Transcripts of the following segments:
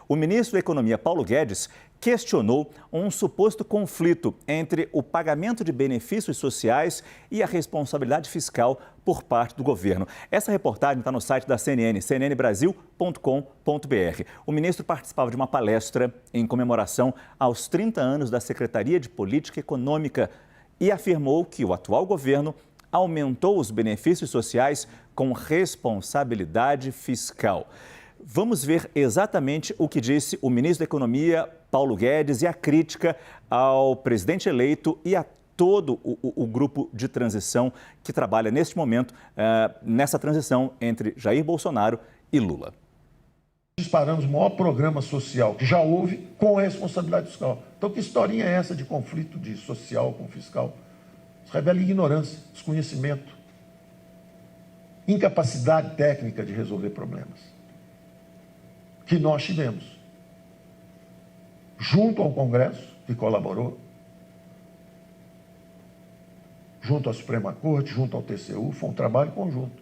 O ministro da Economia, Paulo Guedes, questionou um suposto conflito entre o pagamento de benefícios sociais e a responsabilidade fiscal por parte do governo. Essa reportagem está no site da CNN, cnnbrasil.com.br. O ministro participava de uma palestra em comemoração aos 30 anos da Secretaria de Política Econômica e afirmou que o atual governo aumentou os benefícios sociais com responsabilidade fiscal. Vamos ver exatamente o que disse o ministro da Economia, Paulo Guedes, e a crítica ao presidente eleito e a todo o grupo de transição que trabalha neste momento, nessa transição entre Jair Bolsonaro e Lula. Disparamos o maior programa social que já houve com a responsabilidade fiscal. Então, que historinha é essa de conflito de social com fiscal? Isso revela ignorância, desconhecimento, incapacidade técnica de resolver problemas que nós tivemos, junto ao Congresso, que colaborou, junto à Suprema Corte, junto ao TCU, foi um trabalho conjunto.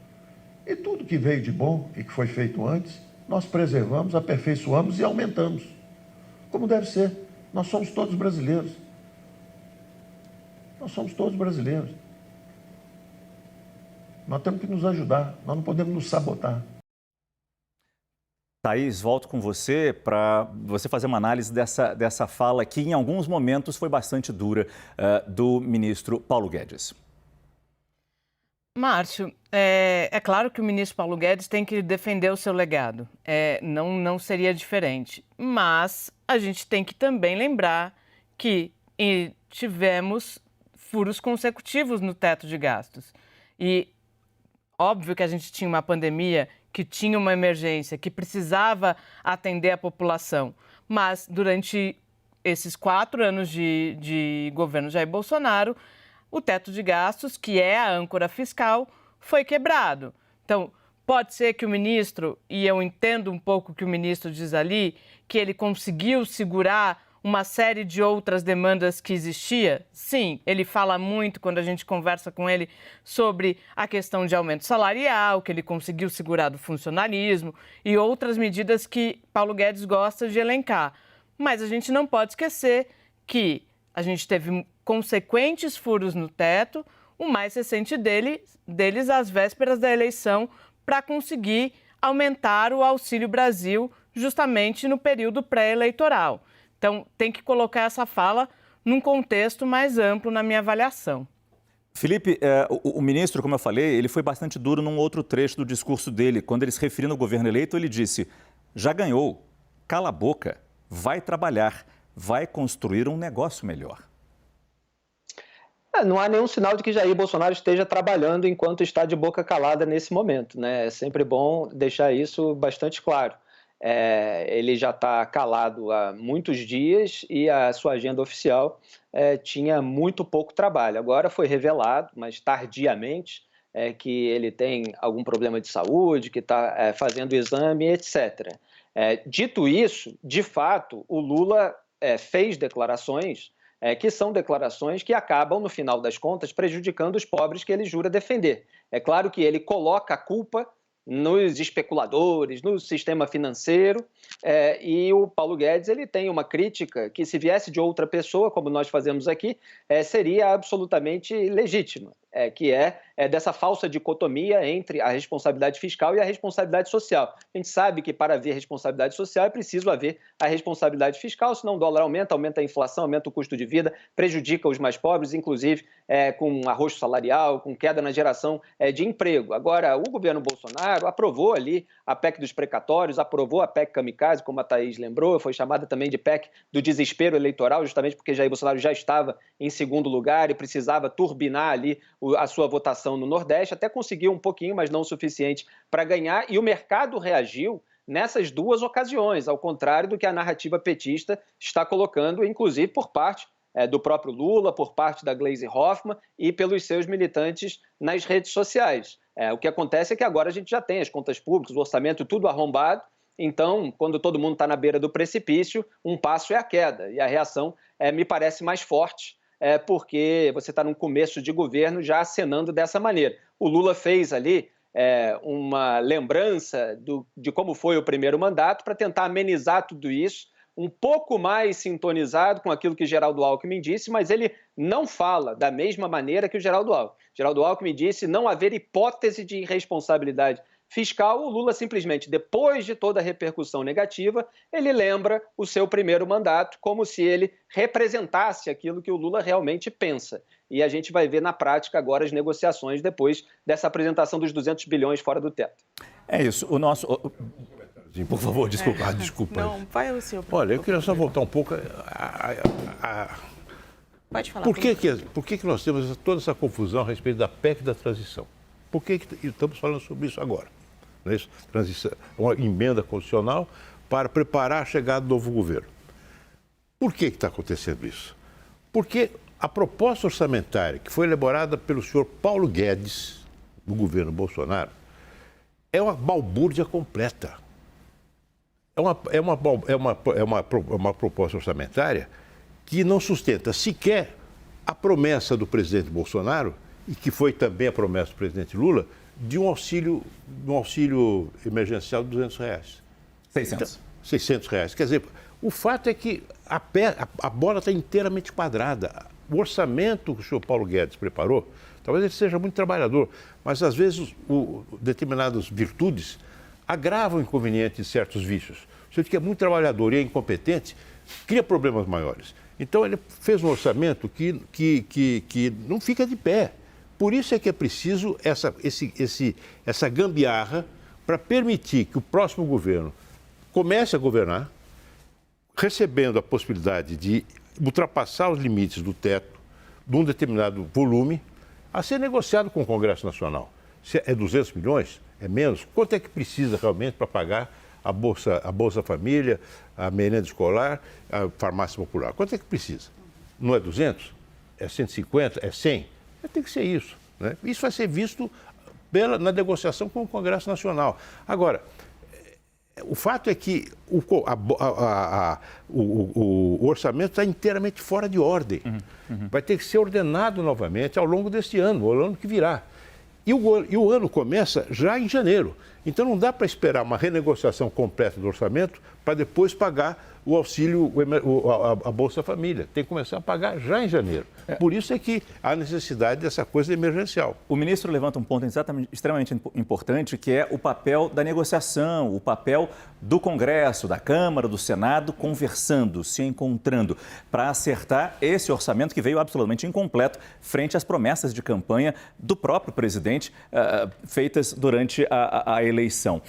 E tudo que veio de bom e que foi feito antes, nós preservamos, aperfeiçoamos e aumentamos, como deve ser. Nós somos todos brasileiros. Nós somos todos brasileiros. Nós temos que nos ajudar, nós não podemos nos sabotar. Thaís, volto com você para você fazer uma análise dessa fala que, em alguns momentos, foi bastante dura do ministro Paulo Guedes. Márcio, é claro que o ministro Paulo Guedes tem que defender o seu legado. Não seria diferente. Mas a gente tem que também lembrar que tivemos furos consecutivos no teto de gastos. E óbvio que a gente tinha uma pandemia, que tinha uma emergência, que precisava atender a população. Mas durante esses 4 anos de governo Jair Bolsonaro, o teto de gastos, que é a âncora fiscal, foi quebrado. Então, pode ser que o ministro, e eu entendo um pouco o que o ministro diz ali, que ele conseguiu segurar uma série de outras demandas que existia. Sim, ele fala muito, quando a gente conversa com ele, sobre a questão de aumento salarial, que ele conseguiu segurar do funcionalismo e outras medidas que Paulo Guedes gosta de elencar. Mas a gente não pode esquecer que a gente teve consequentes furos no teto, o mais recente deles às vésperas da eleição, para conseguir aumentar o Auxílio Brasil justamente no período pré-eleitoral. Então, tem que colocar essa fala num contexto mais amplo na minha avaliação. Felipe, o ministro, como eu falei, ele foi bastante duro num outro trecho do discurso dele. Quando ele se referiu ao governo eleito, ele disse: já ganhou, cala a boca, vai trabalhar, vai construir um negócio melhor. Não há nenhum sinal de que Jair Bolsonaro esteja trabalhando enquanto está de boca calada nesse momento, né? É sempre bom deixar isso bastante claro. Ele já está calado há muitos dias e a sua agenda oficial tinha muito pouco trabalho. Agora foi revelado, mas tardiamente, que ele tem algum problema de saúde, que está fazendo exame, etc. Dito isso, de fato, o Lula fez declarações que são declarações que acabam, no final das contas, prejudicando os pobres que ele jura defender. É claro que ele coloca a culpa nos especuladores, no sistema financeiro, e o Paulo Guedes ele tem uma crítica que, se viesse de outra pessoa, como nós fazemos aqui, seria absolutamente legítima, que é dessa falsa dicotomia entre a responsabilidade fiscal e a responsabilidade social. A gente sabe que para haver responsabilidade social é preciso haver a responsabilidade fiscal, senão o dólar aumenta a inflação, aumenta o custo de vida, prejudica os mais pobres, inclusive com arroxo salarial, com queda na geração de emprego. Agora, o governo Bolsonaro aprovou ali a PEC dos precatórios, aprovou a PEC kamikaze, como a Thaís lembrou, foi chamada também de PEC do desespero eleitoral, justamente porque Jair Bolsonaro já estava em segundo lugar e precisava turbinar ali a sua votação no Nordeste, até conseguiu um pouquinho, mas não o suficiente para ganhar, e o mercado reagiu nessas duas ocasiões, ao contrário do que a narrativa petista está colocando, inclusive por parte do próprio Lula, por parte da Gleisi Hoffmann e pelos seus militantes nas redes sociais. O que acontece é que agora a gente já tem as contas públicas, o orçamento tudo arrombado, então, quando todo mundo está na beira do precipício, um passo é a queda, e a reação me parece mais forte, porque você está num começo de governo já acenando dessa maneira. O Lula fez ali uma lembrança de como foi o primeiro mandato para tentar amenizar tudo isso, um pouco mais sintonizado com aquilo que Geraldo Alckmin disse, mas ele não fala da mesma maneira que o Geraldo Alckmin. Geraldo Alckmin disse não haver hipótese de irresponsabilidade fiscal. O Lula simplesmente, depois de toda a repercussão negativa, ele lembra o seu primeiro mandato como se ele representasse aquilo que o Lula realmente pensa. E a gente vai ver na prática agora as negociações depois dessa apresentação dos 200 bilhões fora do teto. É isso. O nosso... Por favor, desculpa. Desculpa. Não, vai o seu. Olha, eu queria só voltar um pouco Pode falar. Por que nós temos toda essa confusão a respeito da PEC da transição? Por que estamos falando sobre isso agora? Não é isso? Transição, uma emenda constitucional para preparar a chegada do novo governo. Por que está acontecendo isso? Porque a proposta orçamentária que foi elaborada pelo senhor Paulo Guedes, do governo Bolsonaro, é uma balbúrdia completa. É uma proposta orçamentária que não sustenta sequer a promessa do presidente Bolsonaro, e que foi também a promessa do presidente Lula, de um auxílio emergencial de R$200. 600. R$600. Quer dizer, o fato é que a bola está inteiramente quadrada. O orçamento que o senhor Paulo Guedes preparou, talvez ele seja muito trabalhador, mas às vezes determinadas virtudes agravam o inconveniente de certos vícios. O senhor que é muito trabalhador e é incompetente, cria problemas maiores. Então ele fez um orçamento que não fica de pé. Por isso é que é preciso essa gambiarra para permitir que o próximo governo comece a governar, recebendo a possibilidade de ultrapassar os limites do teto de um determinado volume a ser negociado com o Congresso Nacional. Se é 200 milhões, é menos? Quanto é que precisa realmente para pagar a Bolsa Família, a merenda escolar, a farmácia popular? Quanto é que precisa? Não é 200? É 150? É 100? Tem que ser isso, né? Isso vai ser visto na negociação com o Congresso Nacional. Agora, o fato é que o orçamento está inteiramente fora de ordem. Vai ter que ser ordenado novamente ao longo deste ano, ao ano que virá. E o ano começa já em janeiro. Então não dá para esperar uma renegociação completa do orçamento para depois pagar o auxílio, a Bolsa Família. Tem que começar a pagar já em janeiro. Por isso é que há necessidade dessa coisa emergencial. O ministro levanta um ponto extremamente importante, que é o papel da negociação, o papel do Congresso, da Câmara, do Senado, conversando, se encontrando, para acertar esse orçamento que veio absolutamente incompleto frente às promessas de campanha do próprio presidente feitas durante a eleição.